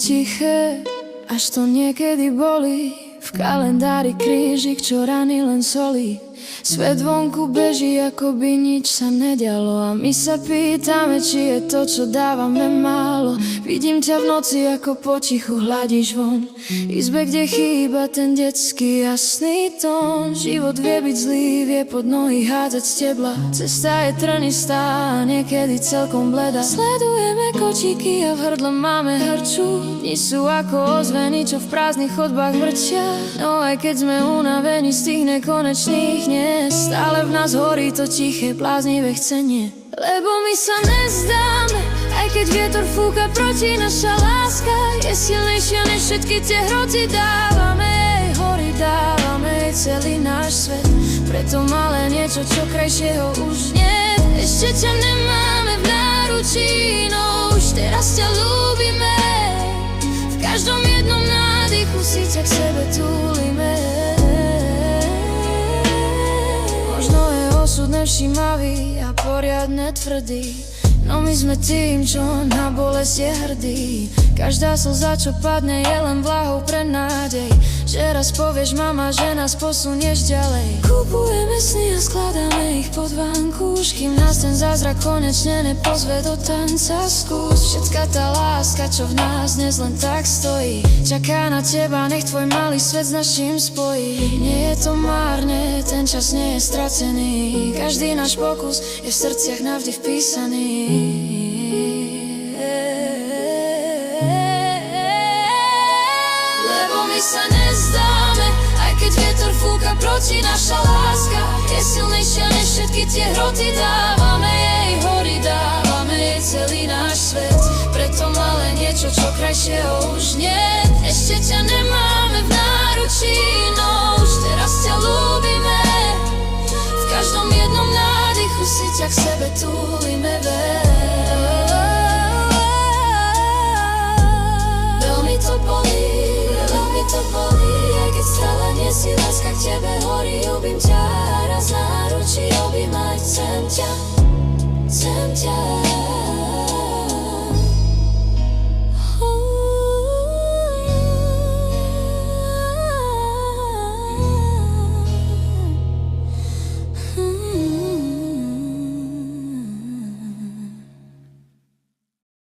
tiché, až to niekedy boli. V kalendári krížik, čo rany len solí. Svet vonku beží, ako by nič sa nedialo. A my sa pýtame, či je to, čo dávame, málo. Vidím ťa v noci, ako potichu hladíš von. Izbe, kde chýba ten detský jasný tón. Život vie byť zlý, vie pod nohy hádzať stebla. Cesta je trnistá a niekedy celkom bleda. Sledujeme kočíky a v hrdle máme hrču. Dni sú ako ozveny, čo v prázdnych chodbách vrčia. No aj keď sme unavení z tých nekonečných dní, stále v nás horí to tiché, bláznivé chcenie. Lebo my sa nezdáme, aj keď vietor fúka proti, naša láska je silnejšia než všetky tie hroty. Dávame jej hory, dávame jej celý náš svet. Preto malé niečo, čo krajšieho už nie. Ešte ťa nemáme v náručí, no už teraz ťa ľúbime. V každom jednom nádychu si ťa k sebe túlime. Osud nevšímavý a poriadne tvrdý, no my sme tým, čo na bolesť je hrdý. Každá slza, čo padne, je len vláhou pre nádej, že raz povieš mama, že nás posunieš ďalej. Kupujeme sny a skladáme ich pod vankúš, kým nás ten zázrak konečne nepozve do tanca. Skús, všetká tá láska, čo v nás dnes len tak stojí, čaká na teba, nech tvoj malý svet s naším spojí. Nie je to márne, ten čas nie je stracený, každý náš pokus je v srdciach navždy vpísaný. Lebo my sa nezdáme, aj keď vietor fúka proti, naša láska je silnejšia než všetky tie hroty. Dávame jej hory, dávame jej celý náš svet. Preto malé niečo, čo krajšieho už nie. Ešte ťa nemáme v náručí, no už teraz ťa ľúbime. V každom jednom nádychu si ťa k sebe túlime. Veľmi to bolí, aj keď stále nie si láska, k tebe horí. Ľúbim ťa, raz na náručí objímať, chcem ťa.